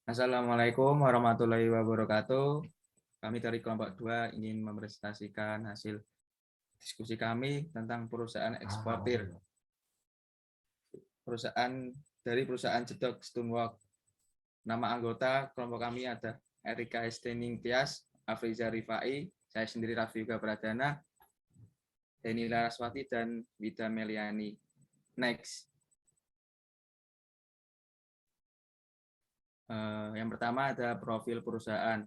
Assalamualaikum warahmatullahi wabarakatuh. Kami dari kelompok 2 ingin mempresentasikan hasil diskusi kami tentang perusahaan eksportir. Perusahaan Jedok Stonework. Nama anggota kelompok kami ada Erika Estening Tias, Afriza Rifai, saya sendiri Raffi Yuga Pradana, Deni Laraswati, dan Wida Meliani. Next. Yang pertama ada profil perusahaan.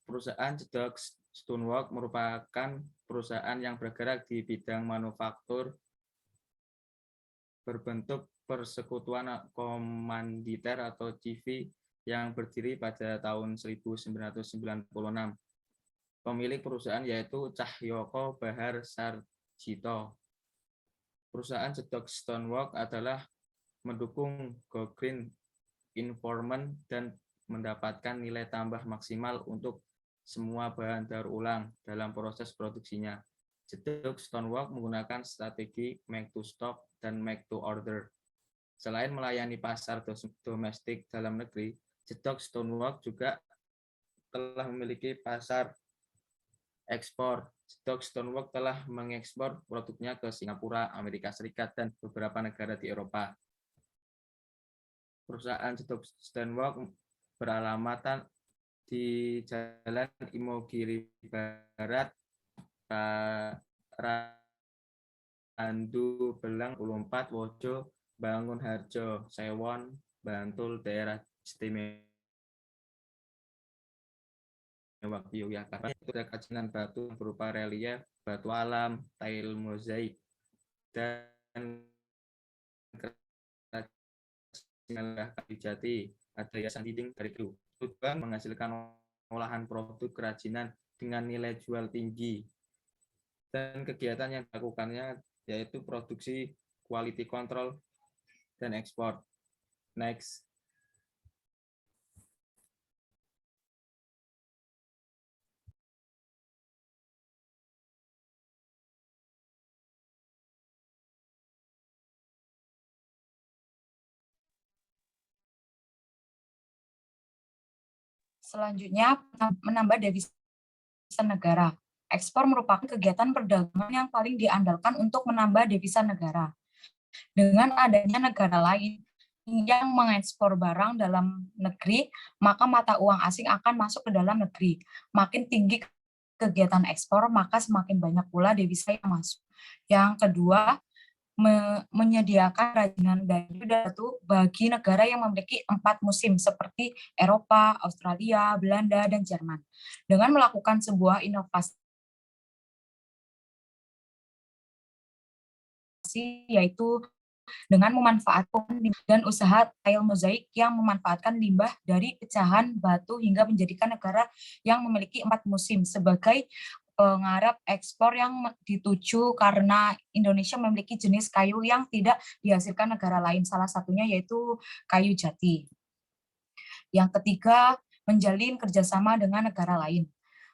Perusahaan Jedok Stonework merupakan perusahaan yang bergerak di bidang manufaktur berbentuk persekutuan komanditer atau CV yang berdiri pada tahun 1996. Pemilik perusahaan yaitu Cahyoko Bahar Sarjito. Perusahaan Jedok Stonework adalah mendukung Go Green Environment dan mendapatkan nilai tambah maksimal untuk semua bahan daur ulang dalam proses produksinya. Jedok Stonework menggunakan strategi make to stock dan make to order. Selain melayani pasar domestik dalam negeri, Jedok Stonework juga telah memiliki pasar ekspor. Jedok Stonework telah mengekspor produknya ke Singapura, Amerika Serikat, dan beberapa negara di Eropa. Perusahaan Jedok Stonework beralamat di Jalan Imogiri Barat, Randu Belang 24, Wojo, Bangun Harjo, Sewon, Bantul, daerah istimewa Yogyakarta. Itu ada kerajinan batu berupa relief, batu alam, tile mozaik, dan kerajinan kayu jati, ada hiasan dinding dari kayu. Tujuan menghasilkan olahan produk kerajinan dengan nilai jual tinggi. Dan kegiatan yang dilakukannya yaitu produksi, quality control, dan ekspor. Next. Selanjutnya, menambah devisa negara. Ekspor merupakan kegiatan perdagangan yang paling diandalkan untuk menambah devisa negara. Dengan adanya negara lain yang mengekspor barang dalam negeri, maka mata uang asing akan masuk ke dalam negeri. Makin tinggi kegiatan ekspor, maka semakin banyak pula devisa yang masuk. Yang kedua, menyediakan kerajinan kayu dan batu bagi negara yang memiliki 4 musim seperti Eropa, Australia, Belanda, dan Jerman. Dengan melakukan sebuah inovasi yaitu dengan memanfaatkan dan usaha tile mozaik yang memanfaatkan limbah dari pecahan batu hingga menjadikan negara yang memiliki 4 musim sebagai penggarap ekspor yang dituju karena Indonesia memiliki jenis kayu yang tidak dihasilkan negara lain, salah satunya yaitu kayu jati. Yang ketiga, menjalin kerjasama dengan negara lain.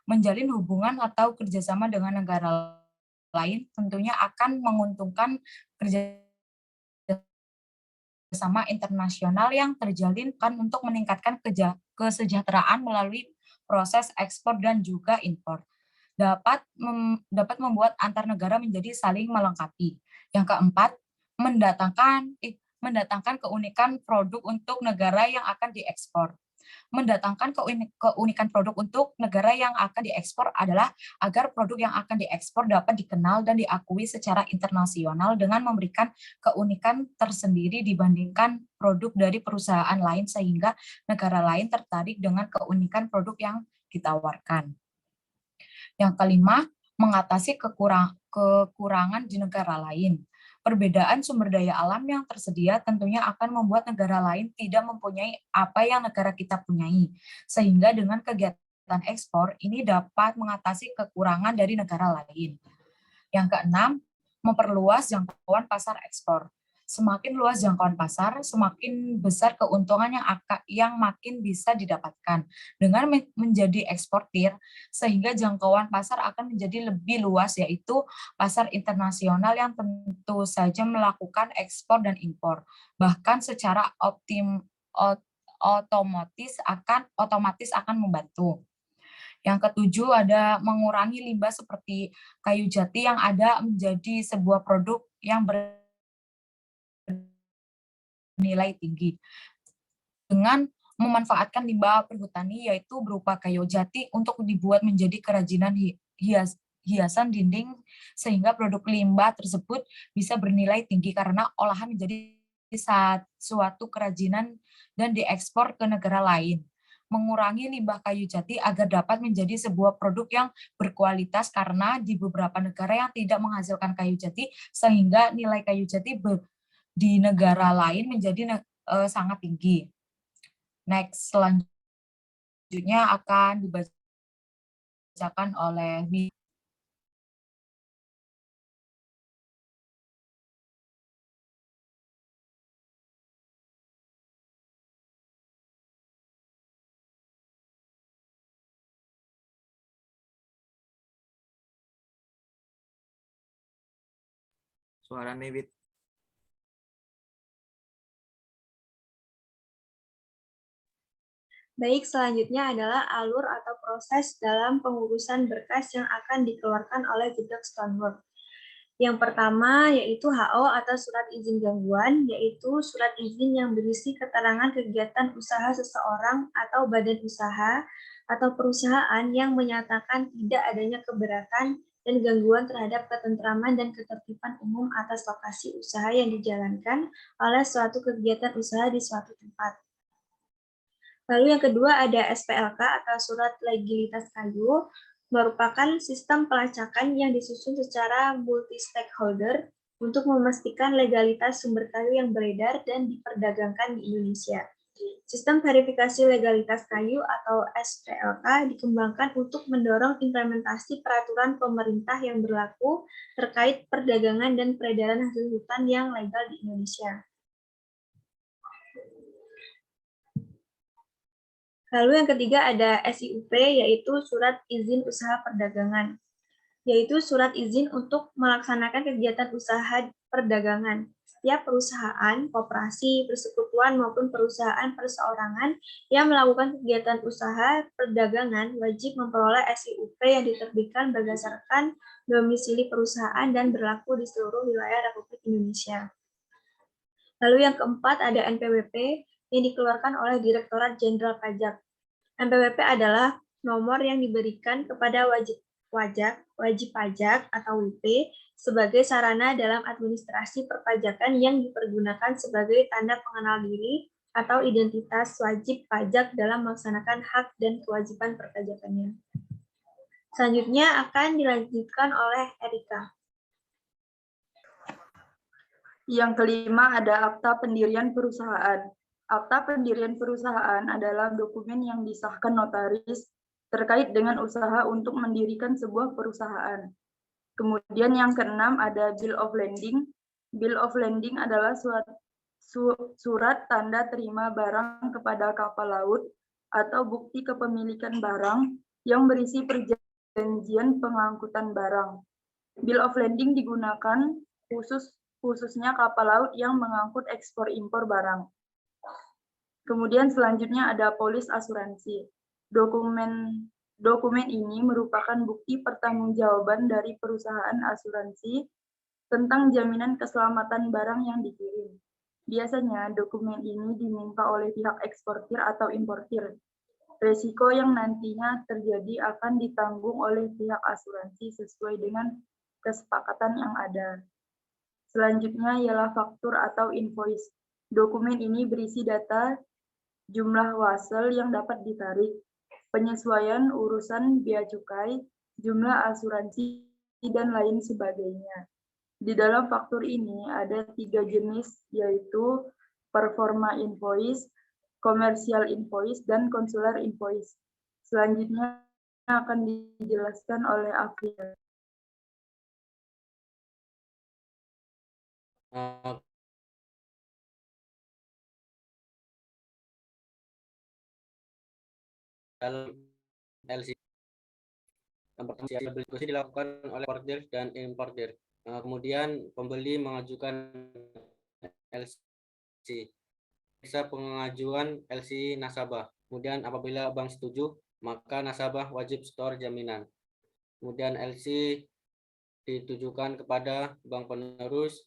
Menjalin hubungan atau kerjasama dengan negara lain tentunya akan menguntungkan kerjasama internasional yang terjalin kan untuk meningkatkan kesejahteraan melalui proses ekspor dan juga impor. Dapat membuat antar negara menjadi saling melengkapi. Yang keempat, mendatangkan keunikan produk untuk negara yang akan diekspor. Mendatangkan keunikan produk untuk negara yang akan diekspor adalah agar produk yang akan diekspor dapat dikenal dan diakui secara internasional dengan memberikan keunikan tersendiri dibandingkan produk dari perusahaan lain sehingga negara lain tertarik dengan keunikan produk yang ditawarkan. Yang kelima, mengatasi kekurangan di negara lain. Perbedaan sumber daya alam yang tersedia tentunya akan membuat negara lain tidak mempunyai apa yang negara kita punyai. Sehingga dengan kegiatan ekspor ini dapat mengatasi kekurangan dari negara lain. Yang keenam, memperluas jangkauan pasar ekspor. Semakin luas jangkauan pasar, semakin besar keuntungan yang makin bisa didapatkan. Dengan menjadi eksportir, sehingga jangkauan pasar akan menjadi lebih luas, yaitu pasar internasional yang tentu saja melakukan ekspor dan impor. Bahkan secara otomatis akan membantu. Yang ketujuh ada mengurangi limbah seperti kayu jati yang ada menjadi sebuah produk yang bernilai tinggi. Dengan memanfaatkan limbah perhutani yaitu berupa kayu jati untuk dibuat menjadi kerajinan hiasan dinding sehingga produk limbah tersebut bisa bernilai tinggi karena olahan menjadi suatu kerajinan dan diekspor ke negara lain. Mengurangi limbah kayu jati agar dapat menjadi sebuah produk yang berkualitas karena di beberapa negara yang tidak menghasilkan kayu jati sehingga nilai kayu jati di negara lain menjadi sangat tinggi. Next, selanjutnya akan dibacakan oleh Suara Wit. Baik, selanjutnya adalah alur atau proses dalam pengurusan berkas yang akan dikeluarkan oleh Jejak Stonework. Yang pertama yaitu HO atau surat izin gangguan, yaitu surat izin yang berisi keterangan kegiatan usaha seseorang atau badan usaha atau perusahaan yang menyatakan tidak adanya keberatan dan gangguan terhadap ketentraman dan ketertiban umum atas lokasi usaha yang dijalankan oleh suatu kegiatan usaha di suatu tempat. Lalu yang kedua ada SPLK atau surat legalitas kayu, merupakan sistem pelacakan yang disusun secara multi-stakeholder untuk memastikan legalitas sumber kayu yang beredar dan diperdagangkan di Indonesia. Sistem verifikasi legalitas kayu atau SPLK dikembangkan untuk mendorong implementasi peraturan pemerintah yang berlaku terkait perdagangan dan peredaran hasil hutan yang legal di Indonesia. Lalu yang ketiga ada SIUP, yaitu Surat Izin Usaha Perdagangan, yaitu surat izin untuk melaksanakan kegiatan usaha perdagangan. Setiap perusahaan, koperasi, persekutuan, maupun perusahaan perseorangan yang melakukan kegiatan usaha perdagangan wajib memperoleh SIUP yang diterbitkan berdasarkan domisili perusahaan dan berlaku di seluruh wilayah Republik Indonesia. Lalu yang keempat ada NPWP, yang dikeluarkan oleh Direktorat Jenderal Pajak. NPWP adalah nomor yang diberikan kepada wajib pajak atau WP sebagai sarana dalam administrasi perpajakan yang dipergunakan sebagai tanda pengenal diri atau identitas wajib pajak dalam melaksanakan hak dan kewajiban perpajakannya. Selanjutnya akan dilanjutkan oleh Erika. Yang kelima ada akta pendirian perusahaan. Akta pendirian perusahaan adalah dokumen yang disahkan notaris terkait dengan usaha untuk mendirikan sebuah perusahaan. Kemudian yang keenam ada Bill of Landing. Bill of Landing adalah surat tanda terima barang kepada kapal laut atau bukti kepemilikan barang yang berisi perjanjian pengangkutan barang. Bill of Landing digunakan khususnya kapal laut yang mengangkut ekspor-impor barang. Kemudian selanjutnya ada polis asuransi. Dokumen ini merupakan bukti pertanggungjawaban dari perusahaan asuransi tentang jaminan keselamatan barang yang dikirim. Biasanya dokumen ini diminta oleh pihak eksportir atau importir. Risiko yang nantinya terjadi akan ditanggung oleh pihak asuransi sesuai dengan kesepakatan yang ada. Selanjutnya ialah faktur atau invoice. Dokumen ini berisi data jumlah wasel yang dapat ditarik, penyesuaian urusan bea cukai, jumlah asuransi, dan lain sebagainya. Di dalam faktur ini ada 3 jenis, yaitu performa invoice, komersial invoice, dan konsuler invoice. Selanjutnya akan dijelaskan oleh Afril. LC. Yang pertama, beli dilakukan oleh eksportir dan importir. Kemudian pembeli mengajukan LC. memeriksa pengajuan LC nasabah. Kemudian apabila bank setuju, maka nasabah wajib setor jaminan. Kemudian LC ditujukan kepada bank penerus.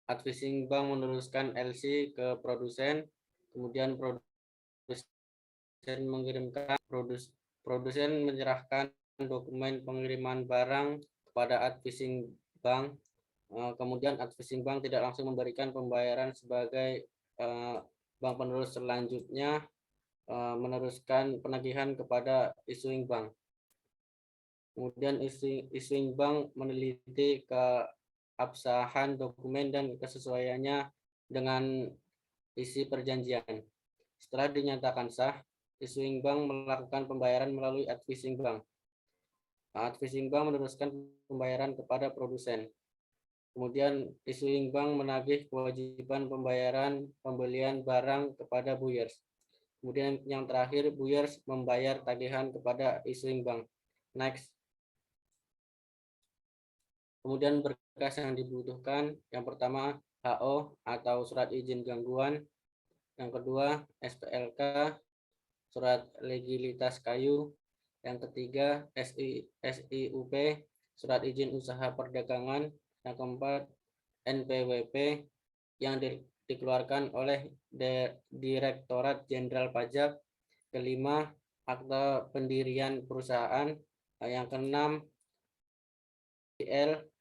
Advising bank meneruskan LC ke produsen. Kemudian produsen mengirimkan produsen menyerahkan dokumen pengiriman barang kepada advising bank. Kemudian advising bank tidak langsung memberikan pembayaran sebagai bank penerus selanjutnya meneruskan penagihan kepada issuing bank. Kemudian issuing bank meneliti keabsahan dokumen dan kesesuaiannya dengan isi perjanjian. Setelah dinyatakan sah, issuing bank melakukan pembayaran melalui advising bank. Advising bank meneruskan pembayaran kepada produsen. Kemudian issuing bank menagih kewajiban pembayaran pembelian barang kepada buyers. Kemudian yang terakhir, buyers membayar tagihan kepada issuing bank. Next. Kemudian berkas yang dibutuhkan, yang pertama HO atau surat izin gangguan, yang kedua SPLK, surat legalitas kayu, yang ketiga SIUP, surat izin usaha perdagangan, yang keempat NPWP yang dikeluarkan oleh Direktorat Jenderal Pajak, kelima akta pendirian perusahaan, yang keenam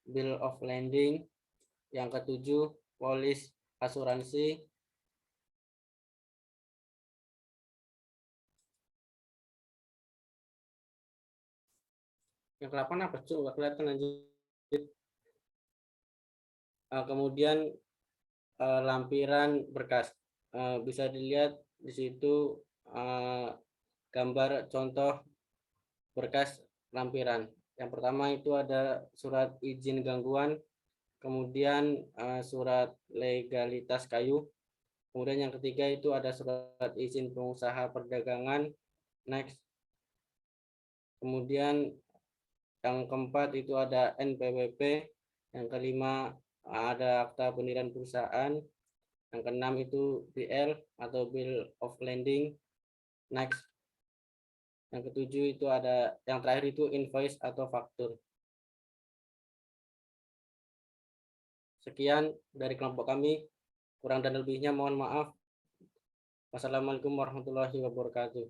Bill of Landing, yang ketujuh polis asuransi, yang ke-8 apa cuy, nggak kelihatan lanjut. Kemudian lampiran berkas, bisa dilihat di situ gambar contoh berkas lampiran. Yang pertama itu ada surat izin gangguan, kemudian surat legalitas kayu, kemudian yang ketiga itu ada surat izin pengusaha perdagangan. Next. Kemudian yang keempat itu ada NPWP, yang kelima ada akta pendirian perusahaan, yang keenam itu BL atau Bill of Landing. Next. Yang ketujuh itu ada, yang terakhir itu invoice atau faktur. Sekian dari kelompok kami, kurang dan lebihnya mohon maaf. Wassalamualaikum warahmatullahi wabarakatuh.